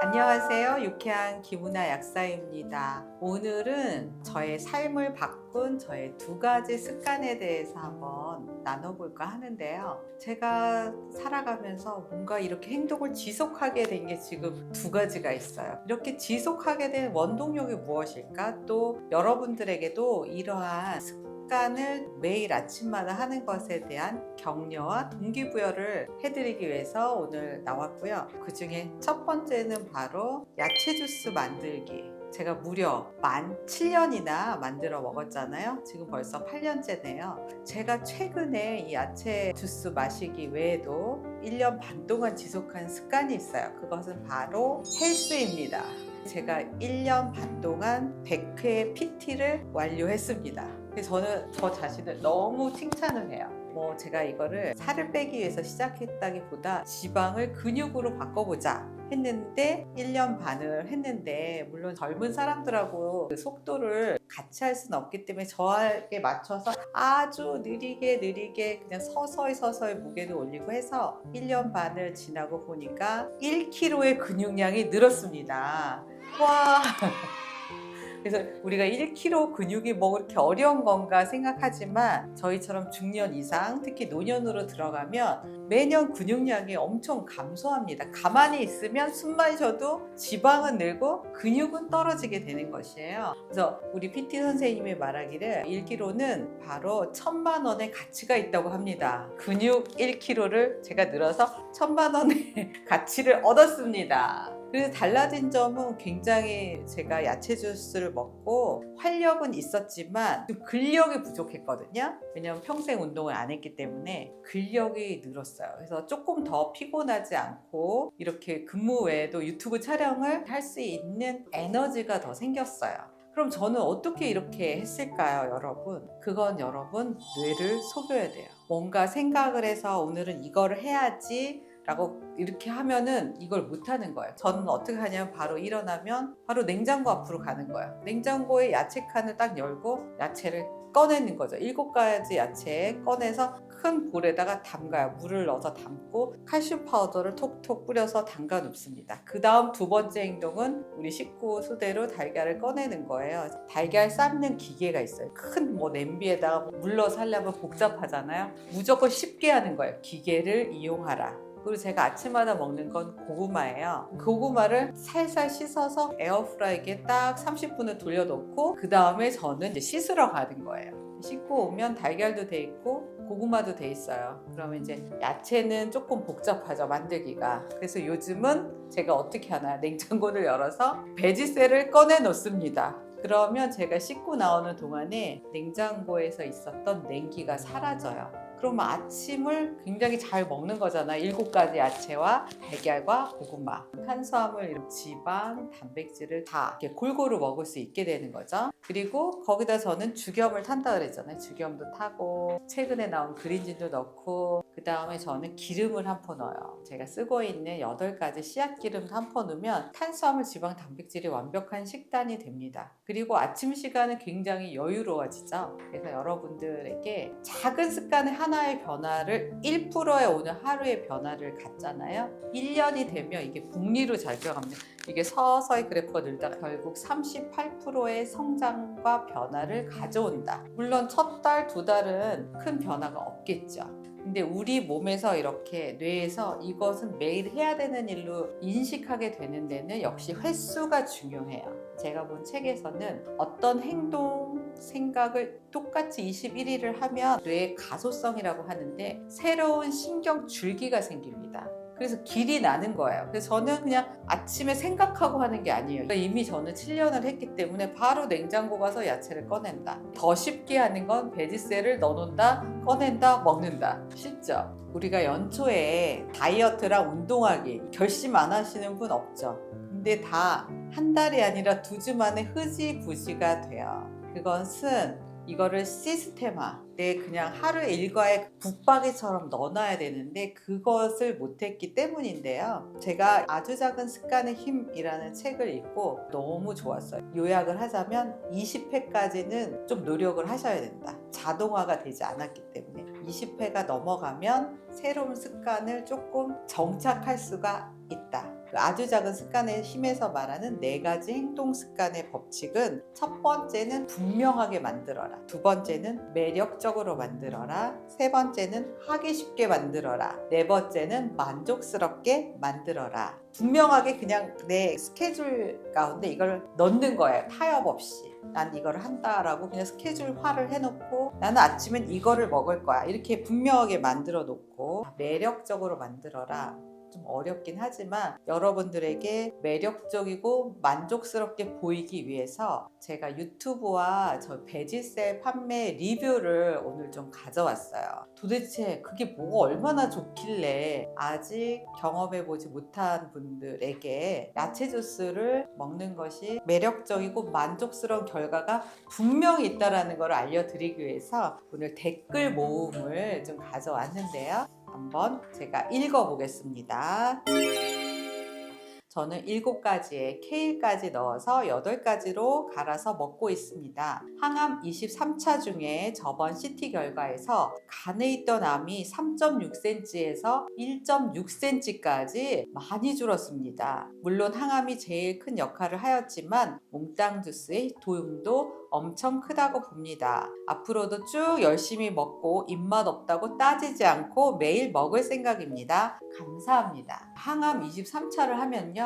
안녕하세요. 유쾌한 김은아 약사입니다. 오늘은 저의 삶을 바꾼 저의 두 가지 습관에 대해서 한번 나눠볼까 하는데요. 제가 살아가면서 뭔가 이렇게 행동을 지속하게 된 게 지금 두 가지가 있어요. 이렇게 지속하게 된 원동력이 무엇일까? 또 여러분들에게도 이러한 습관을 매일 아침마다 하는 것에 대한 격려와 동기부여를 해드리기 위해서 오늘 나왔고요. 그 중에 첫 번째는 바로 야채 주스 만들기. 제가 무려 만 7년이나 만들어 먹었잖아요. 지금 벌써 8년째네요. 제가 최근에 이 야채 주스 마시기 외에도 1년 반 동안 지속한 습관이 있어요. 그것은 바로 헬스입니다. 제가 1년 반 동안 100회 PT를 완료했습니다. 그래서 저는 저 자신을 너무 칭찬을 해요. 제가 이거를 살을 빼기 위해서 시작했다기보다 지방을 근육으로 바꿔보자 했는데 1년 반을 했는데, 물론 젊은 사람들하고 그 속도를 같이 할 수는 없기 때문에 저에게 맞춰서 아주 느리게 그냥 서서히 무게를 올리고 해서 1년 반을 지나고 보니까 1kg의 근육량이 늘었습니다. 와! 그래서 우리가 1kg 근육이 뭐 그렇게 어려운 건가 생각하지만, 저희처럼 중년 이상, 특히 노년으로 들어가면 매년 근육량이 엄청 감소합니다. 가만히 있으면 숨만 쉬어도 지방은 늘고 근육은 떨어지게 되는 것이에요. 그래서 우리 PT 선생님이 말하기를 1kg는 바로 1000만 원의 가치가 있다고 합니다. 근육 1kg를 제가 늘어서 1000만 원의 가치를 얻었습니다. 그래서 달라진 점은, 굉장히 제가 야채 주스를 먹고 활력은 있었지만 좀 근력이 부족했거든요. 왜냐면 평생 운동을 안 했기 때문에 근력이 늘었어요. 그래서 조금 더 피곤하지 않고 이렇게 근무 외에도 유튜브 촬영을 할 수 있는 에너지가 더 생겼어요. 그럼 저는 어떻게 이렇게 했을까요, 여러분? 그건 여러분, 뇌를 속여야 돼요. 뭔가 생각을 해서 오늘은 이거를 해야지 라고 이렇게 하면은 이걸 못하는 거예요. 저는 어떻게 하냐면, 바로 일어나면 바로 냉장고 앞으로 가는 거예요. 냉장고에 야채 칸을 딱 열고 야채를 꺼내는 거죠. 7가지 야채 꺼내서 큰 볼에다가 담가요. 물을 넣어서 담고 칼슘 파우더를 톡톡 뿌려서 담가 놓습니다. 그 다음 두 번째 행동은 우리 식구 수대로 달걀을 꺼내는 거예요. 달걀 삶는 기계가 있어요. 큰 냄비에다가 물 넣어서 하려면 복잡하잖아요. 무조건 쉽게 하는 거예요. 기계를 이용하라. 그리고 제가 아침마다 먹는 건 고구마예요. 고구마를 살살 씻어서 에어프라이기에 딱 30분을 돌려놓고, 그 다음에 저는 이제 씻으러 가는 거예요. 씻고 오면 달걀도 돼 있고 고구마도 돼 있어요. 그러면 이제 야채는 조금 복잡하죠, 만들기가. 그래서 요즘은 제가 어떻게 하나요? 냉장고를 열어서 베지셀을 꺼내 놓습니다. 그러면 제가 씻고 나오는 동안에 냉장고에서 있었던 냉기가 사라져요. 그러면 아침을 굉장히 잘 먹는 거잖아요. 7가지 야채와 달걀과 고구마. 탄수화물, 지방, 단백질을 다 이렇게 골고루 먹을 수 있게 되는 거죠. 그리고 거기다 저는 죽염을 탄다 그랬잖아요. 죽염도 타고 최근에 나온 그린진도 넣고, 그 다음에 저는 기름을 한 포 넣어요. 제가 쓰고 있는 8가지 씨앗 기름도 한 포 넣으면 탄수화물, 지방, 단백질이 완벽한 식단이 됩니다. 그리고 아침 시간은 굉장히 여유로워지죠. 그래서 여러분들에게 작은 습관의 하나의 변화를, 1%에 오는 하루의 변화를 갖잖아요. 1년이 되면 이게 복리로 작용합니다. 이게 서서히 그래프가 늘다가 결국 38%의 성장과 변화를 가져온다. 물론 첫 달, 두 달은 큰 변화가 없겠죠. 근데 우리 몸에서, 이렇게 뇌에서 이것은 매일 해야 되는 일로 인식하게 되는 데는 역시 횟수가 중요해요. 제가 본 책에서는 어떤 행동, 생각을 똑같이 21일을 하면 뇌의 가소성이라고 하는데 새로운 신경 줄기가 생깁니다. 그래서 길이 나는 거예요. 그래서 저는 그냥 아침에 생각하고 하는 게 아니에요. 이미 저는 7년을 했기 때문에 바로 냉장고 가서 야채를 꺼낸다. 더 쉽게 하는 건 베지셀을 넣어놓는다, 꺼낸다, 먹는다. 쉽죠? 우리가 연초에 다이어트랑 운동하기 결심 안 하시는 분 없죠? 근데 다 한 달이 아니라 2주 만에 흐지부지가 돼요. 그것은 이거를 시스템화, 내 그냥 하루 일과에 붙박이처럼 넣어놔야 되는데 그것을 못했기 때문인데요. 제가 아주 작은 습관의 힘이라는 책을 읽고 너무 좋았어요. 요약을 하자면 20회까지는 좀 노력을 하셔야 된다. 자동화가 되지 않았기 때문에 20회가 넘어가면 새로운 습관을 조금 정착할 수가 있다. 그 아주 작은 습관의 힘에서 말하는 4가지 행동 습관의 법칙은 첫 번째는 분명하게 만들어라. 두 번째는 매력적으로 만들어라. 세 번째는 하기 쉽게 만들어라. 네 번째는 만족스럽게 만들어라. 분명하게 그냥 내 스케줄 가운데 이걸 넣는 거예요. 타협 없이. 난 이걸 한다라고 그냥 스케줄화를 해놓고 나는 아침엔 이거를 먹을 거야. 이렇게 분명하게 만들어 놓고 매력적으로 만들어라. 좀 어렵긴 하지만 여러분들에게 매력적이고 만족스럽게 보이기 위해서 제가 유튜브와 저 베지셀 판매 리뷰를 오늘 좀 가져왔어요. 도대체 그게 뭐가 얼마나 좋길래 아직 경험해보지 못한 분들에게 야채 주스를 먹는 것이 매력적이고 만족스러운 결과가 분명히 있다는 걸 알려드리기 위해서 오늘 댓글 모음을 좀 가져왔는데요. 한번 제가 읽어보겠습니다. 저는 7가지에 케일까지 넣어서 8가지로 갈아서 먹고 있습니다. 항암 23차 중에 저번 CT 결과에서 간에 있던 암이 3.6cm에서 1.6cm까지 많이 줄었습니다. 물론 항암이 제일 큰 역할을 하였지만 몽땅 주스의 도움도 엄청 크다고 봅니다. 앞으로도 쭉 열심히 먹고 입맛 없다고 따지지 않고 매일 먹을 생각입니다. 감사합니다. 항암 23차를 하면요.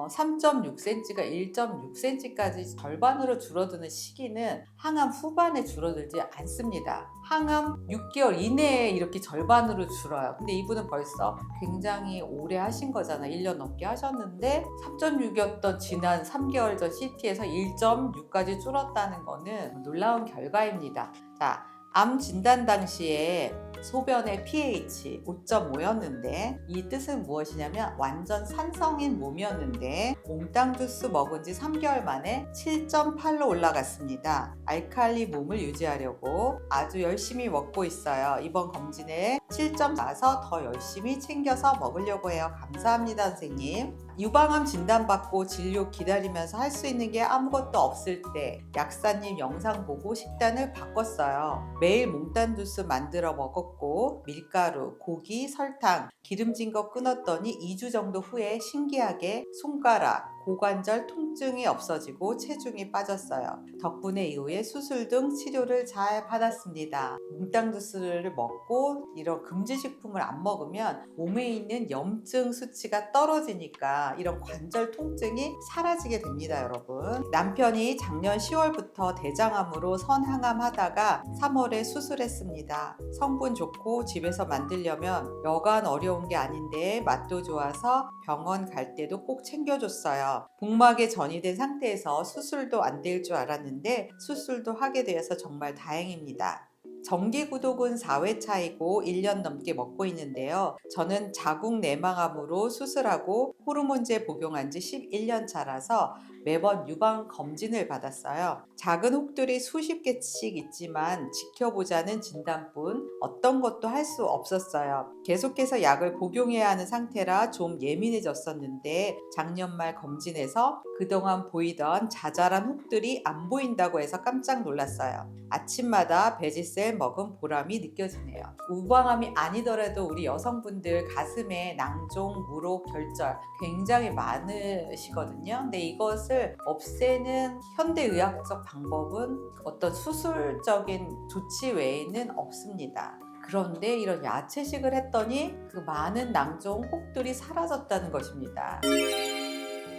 3.6cm가 1.6cm까지 절반으로 줄어드는 시기는 항암 후반에 줄어들지 않습니다. 항암 6개월 이내에 이렇게 절반으로 줄어요. 근데 이분은 벌써 굉장히 오래 하신 거잖아요. 1년 넘게 하셨는데 3.6이었던 지난 3개월 전 CT에서 1.6까지 줄었다는 거는 놀라운 결과입니다. 자, 암 진단 당시에 소변의 pH 5.5였는데 이 뜻은 무엇이냐면 완전 산성인 몸이었는데 몽땅 주스 먹은 지 3개월 만에 7.8로 올라갔습니다. 알칼리 몸을 유지하려고 아주 열심히 먹고 있어요. 이번 검진에 7점 나서 더 열심히 챙겨서 먹으려고 해요. 감사합니다, 선생님. 유방암 진단받고 진료 기다리면서 할 수 있는 게 아무것도 없을 때 약사님 영상 보고 식단을 바꿨어요. 매일 몽땅 주스 만들어 먹었고 밀가루, 고기, 설탕, 기름진 거 끊었더니 2주 정도 후에 신기하게 손가락, 고관절 통증이 없어지고 체중이 빠졌어요. 덕분에 이후에 수술 등 치료를 잘 받았습니다. 몽땅 주스를 먹고 이런 금지식품을 안 먹으면 몸에 있는 염증 수치가 떨어지니까 이런 관절 통증이 사라지게 됩니다, 여러분. 남편이 작년 10월부터 대장암으로 선항암하다가 3월에 수술했습니다. 성분 좋고 집에서 만들려면 여간 어려운 게 아닌데 맛도 좋아서 병원 갈 때도 꼭 챙겨줬어요. 복막에 전이된 상태에서 수술도 안 될 줄 알았는데 수술도 하게 되어서 정말 다행입니다. 정기구독은 4회차이고 1년 넘게 먹고 있는데요. 저는 자궁 내막암으로 수술하고 호르몬제 복용한 지 11년 차라서 매번 유방 검진을 받았어요. 작은 혹들이 수십 개씩 있지만 지켜보자는 진단뿐 어떤 것도 할 수 없었어요. 계속해서 약을 복용해야 하는 상태라 좀 예민해졌었는데 작년 말 검진에서 그동안 보이던 자잘한 혹들이 안 보인다고 해서 깜짝 놀랐어요. 아침마다 베지셀 먹은 보람이 느껴지네요. 우방암이 아니더라도 우리 여성분들 가슴에 낭종, 무록, 결절 굉장히 많으시거든요. 근데 이것을 없애는 현대의학적 방법은 어떤 수술적인 조치 외에는 없습니다. 그런데 이런 야채식을 했더니 그 많은 낭종, 혹들이 사라졌다는 것입니다.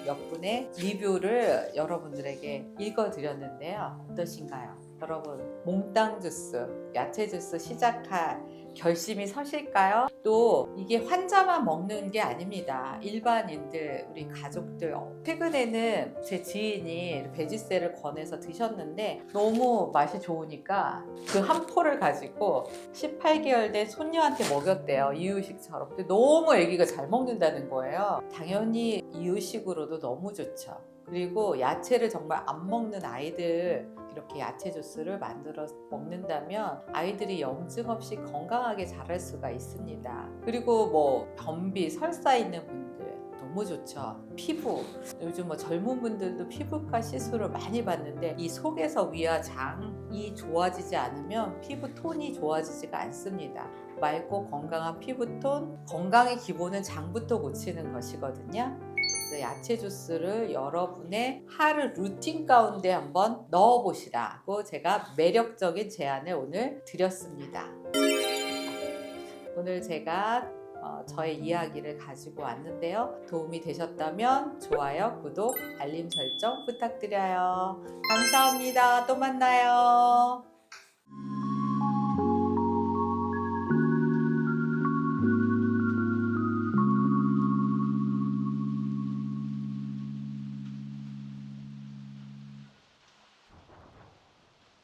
몇 분의 리뷰를 여러분들에게 읽어드렸는데요. 어떠신가요? 여러분, 몽땅 주스, 야채 주스 시작할 결심이 서실까요? 또 이게 환자만 먹는 게 아닙니다. 일반인들, 우리 가족들. 최근에는 제 지인이 베지셀을 권해서 드셨는데 너무 맛이 좋으니까 그 한 포를 가지고 18개월 된 손녀한테 먹였대요. 이유식처럼. 근데 너무 아기가 잘 먹는다는 거예요. 당연히 이유식으로도 너무 좋죠. 그리고 야채를 정말 안 먹는 아이들 이렇게 야채 주스를 만들어 먹는다면 아이들이 염증 없이 건강하게 자랄 수가 있습니다. 그리고 뭐 변비, 설사 있는 분들, 또 너무 좋죠. 피부, 요즘 뭐 젊은 분들도 피부과 시술을 많이 받는데 이 속에서 위와 장이 좋아지지 않으면 피부 톤이 좋아지지가 않습니다. 맑고 건강한 피부톤, 건강의 기본은 장부터 고치는 것이거든요. 야채 주스를 여러분의 하루 루틴 가운데 한번 넣어보시라고 제가 매력적인 제안을 오늘 드렸습니다. 오늘 제가 저의 이야기를 가지고 왔는데요. 도움이 되셨다면 좋아요, 구독, 알림 설정 부탁드려요. 감사합니다. 또 만나요.